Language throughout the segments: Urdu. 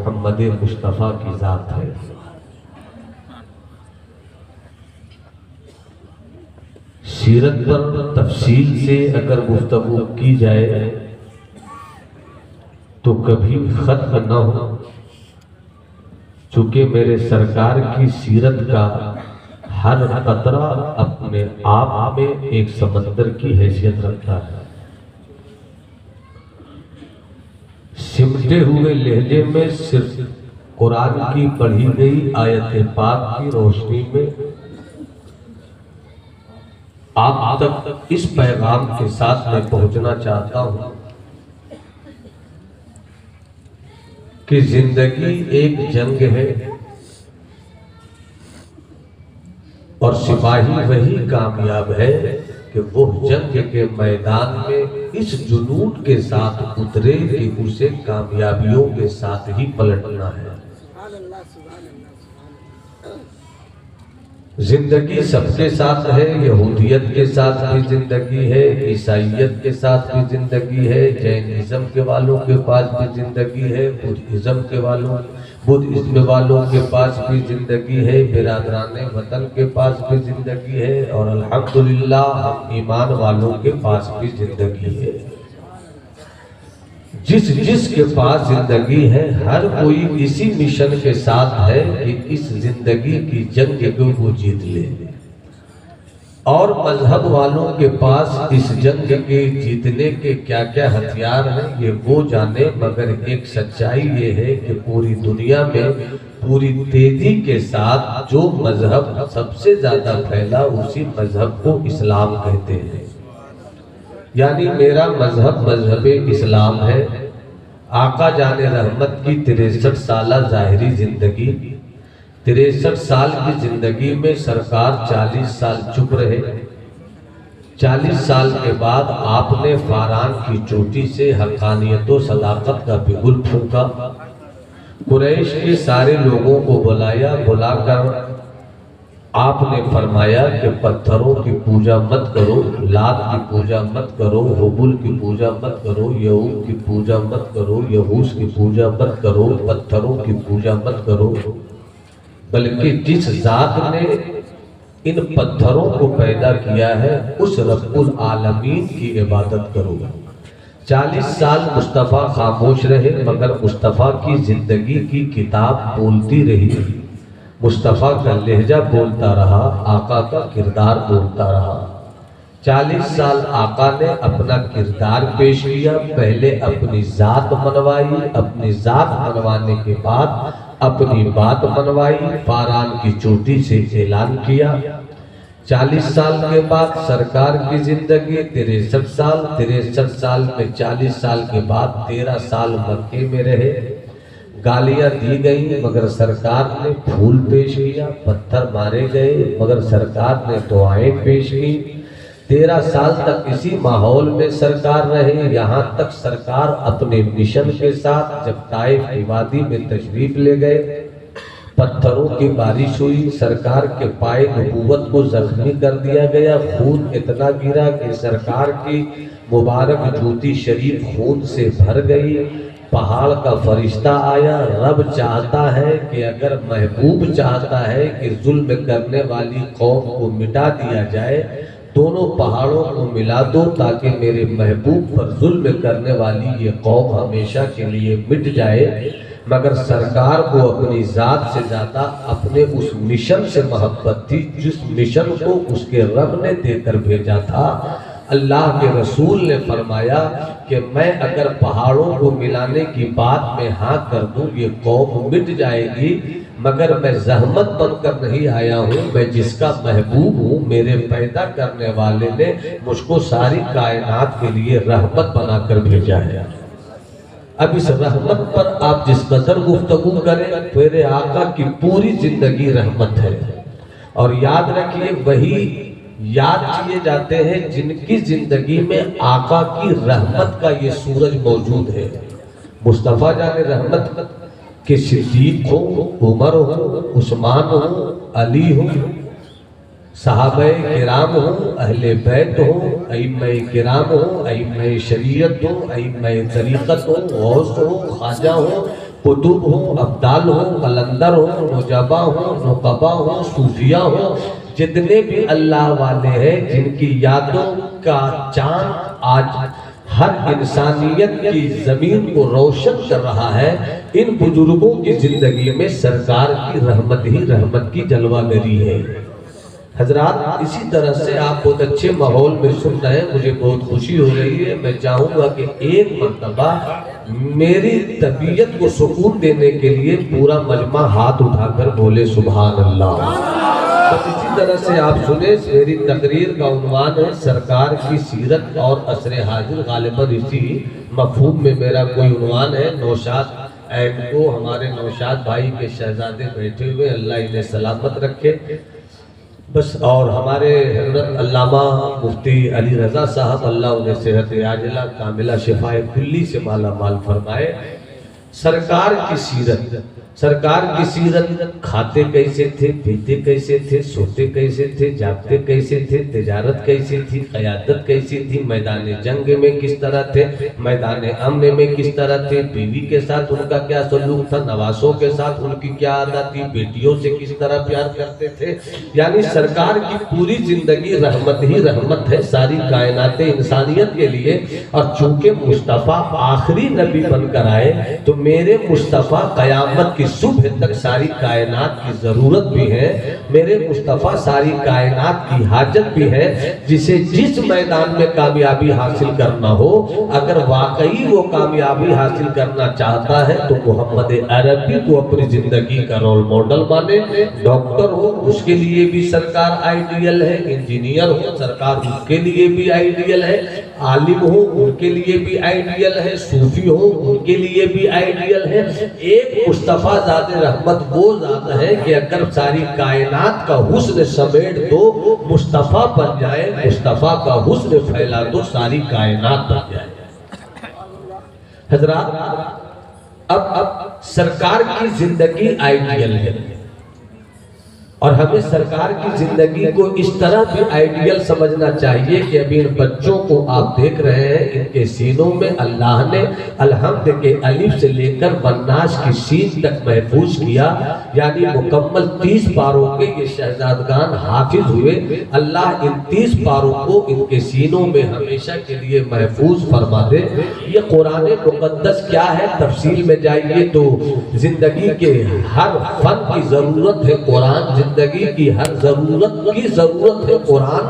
محمد مصطفیٰ کی ذات ہے۔ سیرت پر تفصیل سے اگر گفتگو کی جائے تو کبھی ختم نہ ہو، چونکہ میرے سرکار کی سیرت کا ہر قطرہ اپنے آپ میں ایک سمندر کی حیثیت رکھتا ہے۔ سمٹے ہوئے لہجے میں صرف قرآن کی پڑھی گئی آیت پاک کی روشنی میں آپ تک اس پیغام کے ساتھ میں پہنچنا چاہتا ہوں کہ زندگی ایک جنگ ہے اور سپاہی وہی کامیاب ہے کہ وہ جنگ کے میدان میں اس جنون کے ساتھ اترے کہ اسے کامیابیوں کے ساتھ ہی پلٹنا ہے۔ زندگی سب کے ساتھ ہے، یہودیت کے ساتھ بھی زندگی ہے، عیسائیت کے ساتھ بھی زندگی ہے، جینزم کے والوں کے پاس بھی زندگی ہے، بدھزم والوں کے پاس بھی زندگی ہے، برادران وطن کے پاس بھی زندگی ہے، اور الحمدللہ ہم ایمان والوں کے پاس بھی زندگی ہے۔ جس کے پاس زندگی ہے ہر کوئی اسی مشن کے ساتھ ہے کہ اس زندگی کی جنگ کو وہ جیت لے، اور مذہب والوں کے پاس اس جنگ کے جیتنے کے کیا کیا ہتھیار ہیں یہ وہ جانے، مگر ایک سچائی یہ ہے کہ پوری دنیا میں پوری تیزی کے ساتھ جو مذہب سب سے زیادہ پھیلا اسی مذہب کو اسلام کہتے ہیں۔ یعنی میرا مذہب مذہب اسلام ہے۔ آقا جان رحمت کی 63 سالہ ظاہری زندگی، 63 سال کی زندگی میں سرکار 40 سال چپ رہے۔ 40 سال کے بعد آپ نے فاران کی چوٹی سے حقانیت و صداقت کا بگل پھونکا، قریش کے سارے لوگوں کو بلا کر آپ نے فرمایا کہ پتھروں کی پوجا مت کرو، لات کی پوجا مت کرو، حبل کی پوجا مت کرو، یعوق کی پوجا مت کرو، یہوس کی پوجا مت کرو، پتھروں کی پوجا مت کرو، بلکہ جس ذات نے ان پتھروں کو پیدا کیا ہے اس رب العالمین کی عبادت کرو۔ 40 سال مصطفیٰ خاموش رہے، مگر مصطفیٰ کی زندگی کی کتاب بولتی رہی، مصطفیٰ کا لہجہ بولتا رہا، آقا کا کردار بولتا رہا۔ 40 سال آقا نے اپنا کردار پیش کیا، پہلے اپنی ذات منوائی، اپنی ذات منوانے کے بعد اپنی بات منوائی، فاران کی چوٹی سے اعلان کیا۔ 40 سال کے بعد سرکار کی زندگی 63 سال، 63 سال میں 40 سال کے بعد 13 سال مکے میں رہے۔ گالیاں دی گئیں مگر سرکار نے پھول پیش کیا، پتھر مارے گئے مگر سرکار نے دعائیں پیش کی۔ 13 سال تک اسی ماحول میں سرکار رہے، یہاں تک سرکار اپنے مشن کے ساتھ جب طائف کی وادی میں تشریف لے گئے، پتھروں کی بارش ہوئی، سرکار کے پائے نبوت کو زخمی کر دیا گیا، خون اتنا گرا کہ سرکار کی مبارک جوتی شریف خون سے بھر گئی۔ پہاڑ کا فرشتہ آیا، رب چاہتا ہے کہ اگر محبوب چاہتا ہے کہ ظلم کرنے والی قوم کو مٹا دیا جائے، دونوں پہاڑوں کو ملا دو تاکہ میرے محبوب پر ظلم کرنے والی یہ قوم ہمیشہ کے لیے مٹ جائے۔ مگر سرکار کو اپنی ذات سے زیادہ اپنے اس مشن سے محبت تھی جس مشن کو اس کے رب نے دے کر بھیجا تھا۔ اللہ کے رسول نے فرمایا کہ میں اگر پہاڑوں کو ملانے کی بات میں ہاں کر دوں یہ قوم مٹ جائے گی، مگر میں زحمت بن کر نہیں آیا ہوں، میں جس کا محبوب ہوں، میرے پیدا کرنے والے نے مجھ کو ساری کائنات کے لیے رحمت بنا کر بھیجا ہے۔ اب اس رحمت پر آپ جس قدر گفتگو کریں، میرے آقا کی پوری زندگی رحمت ہے، اور یاد رکھیے وہی یاد کیے جاتے ہیں جن کی زندگی میں آقا کی رحمت کا یہ سورج موجود ہے۔ مصطفیٰ جان رحمت کے صدیق ہوں، عمر ہوں، عثمان ہوں، علی ہوں، صحابہ کرام ہوں، اہل بیت ہوں، ائمہ کرام ہوں، ائمہ شریعت ہوں، ائمہ طریقت ہوں، غوث ہوں، خواجہ ہوں، قطب ہوں، ابدال ہوں، قلندر ہوں، نجبا ہوں، نقبا ہوں، صوفیہ ہوں، جتنے بھی اللہ والے ہیں جن کی یادوں کا چاند آج ہر انسانیت کی زمین کو روشن کر رہا ہے، ان بزرگوں کی زندگی میں سرکار کی رحمت ہی رحمت کی جلوہ گری ہے۔ حضرات اسی طرح سے آپ بہت اچھے ماحول میں سن رہے ہیں، مجھے بہت خوشی ہو رہی ہے۔ میں چاہوں گا کہ ایک مرتبہ میری طبیعت کو سکون دینے کے لیے پورا مجمع ہاتھ اٹھا کر بولے سبحان اللہ۔ بس اسی طرح سے آپ سنیں، میری تقریر کا عنوان ہے سرکار کی سیرت اور عصر حاضر، غالباً اسی مفہوم میں میرا کوئی عنوان ہے۔ نوشاد ایم کو ہمارے نوشاد بھائی کے شہزادے بیٹھے ہوئے، اللہ انہیں سلامت رکھے بس، اور ہمارے حضرت علامہ مفتی علی رضا صاحب، اللہ انہیں صحت عاجلہ کاملہ شفاء کلی سے مالا مال فرمائے۔ سرکار کی سیرت، سرکار کی سیرت، کھاتے کیسے تھے، پیتے کیسے تھے، سوتے کیسے تھے، جاگتے کیسے تھے، تجارت کیسی تھی، قیادت کیسی تھی، میدان جنگ میں کس طرح تھے، میدان امن میں کس طرح تھے، بیوی کے ساتھ ان کا کیا سلوک تھا، نواسوں کے ساتھ ان کی کیا عادت تھی، بیٹیوں سے کس طرح پیار کرتے تھے۔ یعنی سرکار کی پوری زندگی رحمت ہی رحمت ہے ساری کائنات انسانیت کے لیے، اور چونکہ مصطفیٰ آخری نبی بن کر آئے تو میرے مصطفیٰ قیامت کی صبح تک ساری کائنات کی ضرورت بھی ہے، میرے مصطفیٰ ساری کائنات کی حاجت بھی ہے۔ جسے جس میدان میں کامیابی حاصل کرنا ہو، اگر واقعی وہ کامیابی حاصل کرنا چاہتا ہے تو محمد عربی کو اپنی زندگی کا رول ماڈل مانے۔ ڈاکٹر ہو اس کے لیے بھی سرکار آئیڈیل ہے، انجینئر ہو سرکار اس کے لیے بھی آئیڈیل ہے، عالم ہو ان کے لیے بھی آئیڈیل ہے، صوفی ہو ان کے لیے بھی آئیڈیل ہے۔ ایک مصطفیٰ ذات رحمت وہ ذات ہے کہ اگر ساری کائنات کا حسن سمیٹ دو مصطفیٰ بن جائے، مصطفیٰ کا حسن پھیلا دو ساری کائنات بن جائے۔ حضرات اب سرکار کی زندگی آئیڈیل ہے، اور ہمیں سرکار کی زندگی کو اس طرح بھی آئیڈیل سمجھنا چاہیے کہ ابھی ان بچوں کو آپ دیکھ رہے ہیں، ان کے سینوں میں اللہ نے الحمد کے الف سے لے کر والناس کی سین تک محفوظ کیا، یعنی مکمل 30 پاروں کے یہ شہزادگان حافظ ہوئے۔ اللہ ان 30 پاروں کو ان کے سینوں میں ہمیشہ کے لیے محفوظ فرما دے۔ یہ قرآن مقدس کیا ہے، تفصیل میں جائیے تو زندگی کے ہر فن کی ضرورت ہے قرآن، زندگی کی ہر ضرورت ہے قرآن۔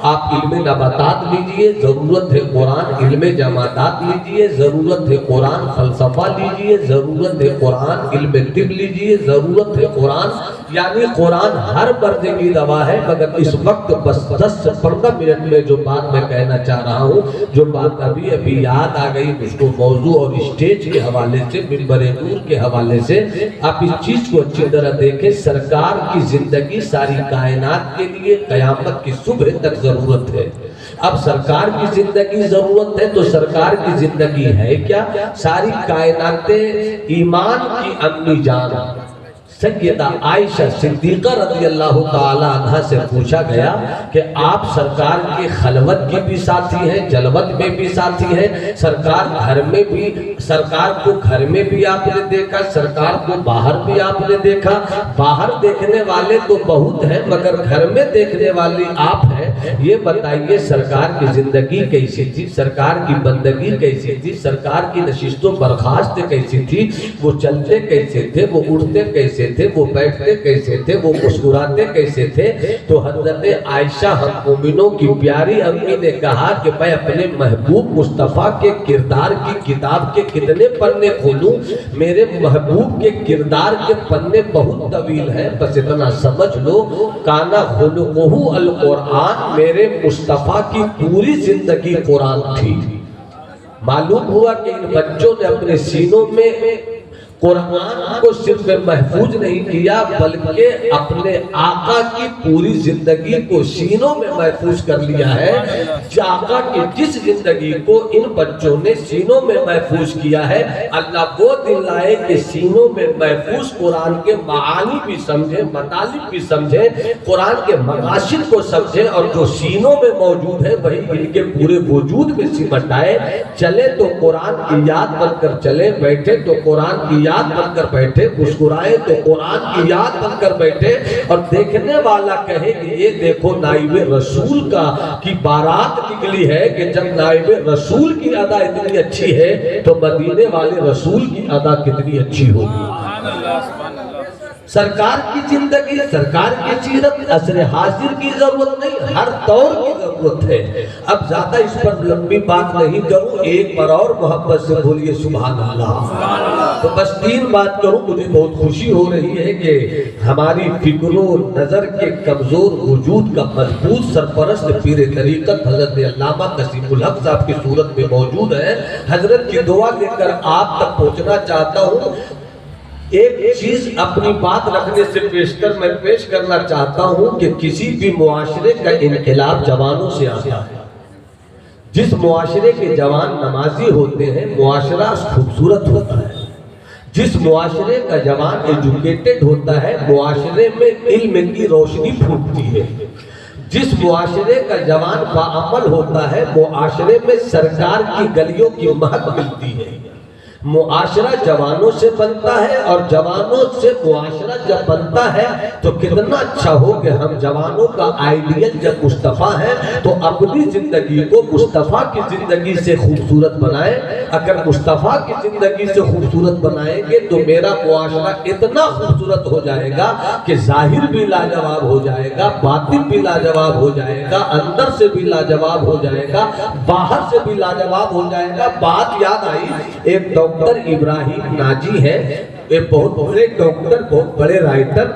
آپ علم نباتات لیجئے، ضرورت ہے قرآن، علم جمادات لیجئے، ضرورت ہے قرآن، فلسفہ لیجئے، ضرورت ہے قرآن، علم طب لیجئے، ضرورت ہے قرآن۔ یعنی قرآن ہر مردے کی دوا ہے۔ مگر اس وقت بس 10 سے 15 منٹ میں جو بات میں کہنا چاہ رہا ہوں، جو بات ابھی یاد آ گئی مجھ کو موضوع اور اسٹیج کے حوالے سے، منبر نور کے حوالے سے، آپ اس چیز کو اچھی طرح دیکھیں۔ سرکار کی زندگی ساری کائنات کے لیے قیامت کی صبح تک ضرورت ہے۔ اب سرکار کی زندگی ضرورت ہے تو سرکار کی زندگی ہے کیا؟ ساری کائناتیں ایمان کی امی جان سیدہ عائشہ صدیقہ رضی اللہ تعالی عنہ سے پوچھا گیا کہ آپ سرکار کے خلوت کی بھی ساتھی ہیں، جلوت میں بھی ساتھی ہیں، سرکار گھر میں بھی، سرکار کو گھر میں بھی آپ نے دیکھا، سرکار کو باہر بھی آپ نے دیکھا۔ باہر دیکھنے والے تو بہت ہیں مگر گھر میں دیکھنے والی آپ ہیں۔ یہ بتائیے سرکار کی زندگی کیسی تھی، سرکار کی بندگی کیسی تھی، سرکار کی نشست و برخاست کیسی تھی، وہ چلتے کیسے تھے، وہ اٹھتے کیسے تھے، وہ بیٹھتے کیسے تھے، وہ مسکراتے کیسے تھے؟ تو حضرت عائشہ ہم مومنوں کی پیاری امی نے کہا کہ میں اپنے محبوب مصطفیٰ کے کردار کی کتاب کے کتنے پنے کھولوں، میرے محبوب کے کردار کے پنے بہت طویل ہیں، بس اتنا سمجھ لو کانا خلقہ القرآن، میرے مصطفیٰ کی پوری زندگی قرآن تھی۔ معلوم ہوا کہ ان بچوں نے اپنے سینوں میں قرآن کو صرف محفوظ نہیں کیا بلکہ اپنے آقا کی پوری زندگی کو سینوں میں محفوظ کر لیا ہے۔ آقا کی جس زندگی کو ان بچوں نے سینوں میں محفوظ کیا ہے، اللہ وہ دن لائے کہ سینوں میں محفوظ قرآن کے معانی بھی سمجھیں، مطالب بھی سمجھیں، قرآن کے مقاصد کو سمجھیں، اور جو سینوں میں موجود ہے وہی ان کے پورے وجود میں سمٹ آئے۔ چلے تو قرآن کی یاد بن کر چلے، بیٹھے تو قرآن کی یاد بن کر بیٹھے، مسکرائے تو قرآن کی یاد بن کر بیٹھے، اور دیکھنے والا کہے کہ یہ دیکھو نائب رسول کی بارات نکلی ہے، کہ جب نائب رسول کی ادا اتنی اچھی ہے تو مدینے والے رسول کی ادا کتنی اچھی ہوگی۔ سرکار کی زندگی، سرکار کی سیرت عصر حاضر کی ضرورت نہیں، ہر دور کی ضرورت ہے۔ اب زیادہ اس پر لمبی بات نہیں کروں، ایک بار اور محبت سے بولیے سبحان اللہ۔ تو بس 3 بات کروں، مجھے بہت خوشی ہو رہی ہے کہ ہماری فکر و نظر کے کمزور وجود کا مضبوط سرپرست پیر طریقت حضرت علامہ نصیب الحق صاحب کی صورت میں موجود ہے۔ حضرت کی دعا لے کر آپ تک پہنچنا چاہتا ہوں۔ ایک چیز اپنی بات رکھنے سے میں پیش کرنا چاہتا ہوں کہ کسی بھی معاشرے کا انقلاب جوانوں سے آتا ہے۔ جس معاشرے کے جوان نمازی ہوتے ہیں معاشرہ خوبصورت ہوتا ہے۔ جس معاشرے کا جوان ایجوکیٹڈ ہوتا ہے معاشرے میں علم کی روشنی پھوٹتی ہے۔ جس معاشرے کا جوان باعمل ہوتا ہے معاشرے میں سرکار کی گلیوں کی مہک ملتی ہے۔ معاشرہ جوانوں سے بنتا ہے، اور جوانوں سے معاشرہ جب بنتا ہے تو کتنا اچھا ہو کہ ہم جوانوں کا آئیڈیل جب مصطفیٰ ہے تو اپنی زندگی کو مصطفیٰ کی زندگی سے خوبصورت بنائیں۔ اگر مصطفیٰ کی زندگی سے خوبصورت بنائیں گے تو میرا معاشرہ اتنا خوبصورت ہو جائے گا کہ ظاہر بھی لاجواب ہو جائے گا، باطن بھی لاجواب ہو جائے گا، اندر سے بھی لاجواب ہو جائے گا، باہر سے بھی لاجواب ہو جائے گا۔ بات یاد آئی، ایک ڈاکٹر ابراہیم ناجی ہے، ایک بہت بڑے ڈاکٹر، بہت بڑے رائٹر،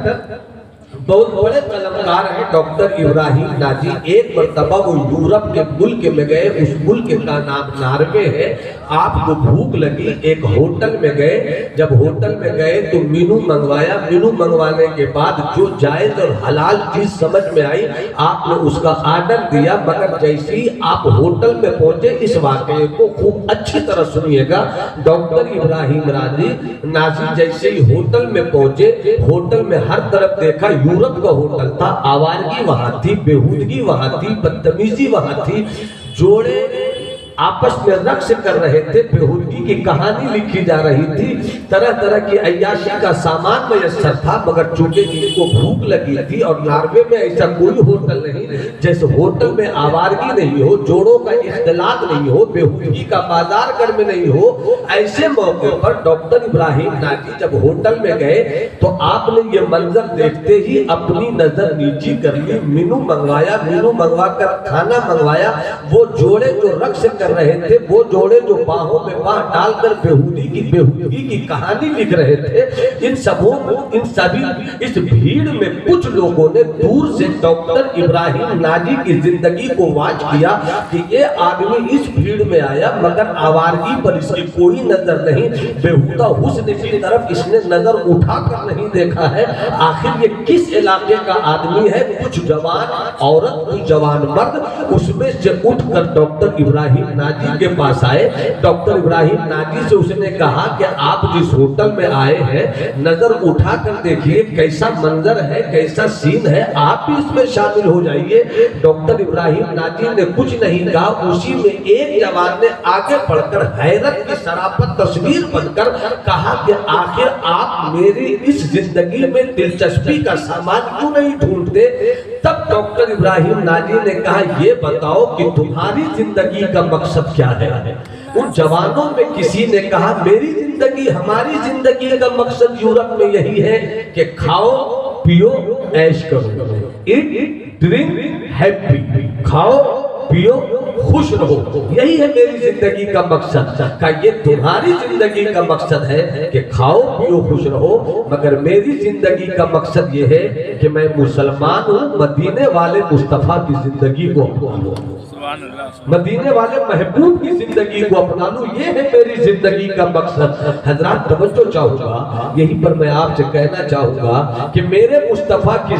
بہت بڑے قلمکار ہیں ڈاکٹر ابراہیم ناجی۔ ایک مرتبہ وہ یورپ کے ملک میں گئے، اس ملک کا نام ناروے ہے۔ آپ کو بھوک لگی، ایک ہوٹل میں گئے، جب ہوٹل میں گئے تو مینو منگوایا۔ مینو منگوانے کے بعد جو جائز اور حلال چیز سمجھ میں آئی آپ نے اس کا آرڈر دیا، مگر جیسے ہی آپ ہوٹل میں پہنچے، اس واقعے کو خوب اچھی طرح سنیے گا، ڈاکٹر ابراہیم ناجی جیسے ہی ہوٹل میں پہنچے، ہوٹل میں ہر طرف دیکھا یورپ کا ہوٹل تھا، آوارگی وہاں تھی، بےہودگی وہاں تھی، بدتمیزی وہاں تھی، جوڑے آپس میں رقص کر رہے تھے، بےہودگی کی کہانی لکھی جا رہی تھی، طرح طرح کی عیاشی کا سامان میسر تھا، مگر چونکہ ان کو بھوک لگی تھی، اور ناروے میں ایسا کوئی ہوٹل نہیں جیسے ہوٹل میں آوارگی نہیں ہو، جوڑوں کا اختلاط نہیں ہو، بےہودگی کا بازار گھر میں نہیں ہو، ایسے موقع پر ڈاکٹر ابراہیم ناجی جب ہوٹل میں گئے تو آپ نے یہ منظر دیکھتے ہی اپنی نظر نیچی کر لی، مینو منگوایا، مینو منگوا کر کھانا منگوایا۔ وہ جوڑے جو رقص کر رہے تھے، وہ جوڑے جو باہوں میں باہ ڈال کر بےہودگی کی کہانی لکھ رہے تھے، ان سبھی اس بھیڑ میں کچھ لوگوں نے دور سے ڈاکٹر ابراہیم ناجی کی زندگی کو واچ کیا کہ یہ آدمی اس بھیڑ میں آیا مگر آوارگی پر اس کی کوئی نظر نہیں، بےہودہ حسن کی طرف اس نے نظر اٹھا کر نہیں دیکھا ہے، آخر یہ کس علاقے کا آدمی ہے؟ کچھ جوان عورت، کچھ جوان مرد اس میں سے اٹھ کر ڈاکٹر ابراہیم ناجی کے پاس آئے۔ ڈاکٹر ابراہیم ناجی سے اس نے کہا کہ آپ جس ہوٹل میں آئے ہیں نظر اٹھا کر دیکھیے کیسا منظر ہے، کیسا سین ہے، آپ بھی اس میں شامل ہو جائیے۔ ڈاکٹر ابراہیم ناجی نے کچھ نہیں کہا، اسی میں ایک جوان نے آگے بڑھ کر حیرت کی سراپت تصویر بن کر کہا کہ آخر آپ میری اس زندگی میں دلچسپی کا سامان کیوں نہیں ڈھونڈتے؟ تب ڈاکٹر ابراہیم ناجی نے کہا یہ بتاؤ کہ تمہاری زندگی کا مقصد کیا ہے؟ ان جوانوں میں کسی نے کہا میری زندگی، ہماری زندگی کا مقصد یورپ میں یہی ہے کہ کھاؤ پیو عیش کرو، ایٹ ڈرنک ہیپی، کھاؤ پیو خوش رہو، یہی ہے میری زندگی کا مقصد۔ کہ یہ تمہاری زندگی کا مقصد ہے کہ کھاؤ پیو خوش رہو، مگر میری زندگی کا مقصد یہ ہے کہ میں مسلمان ہوں، مدینے والے مصطفیٰ کی زندگی کو اپنا لوں، مدینے والے محبوب کی زندگی کو اپنا لوں، یہ ہے میری زندگی کا مقصد۔ حضرات توجہ چاہوں گا، یہیں پر میں آپ سے کہنا چاہوں گا کہ میرے مصطفیٰ کی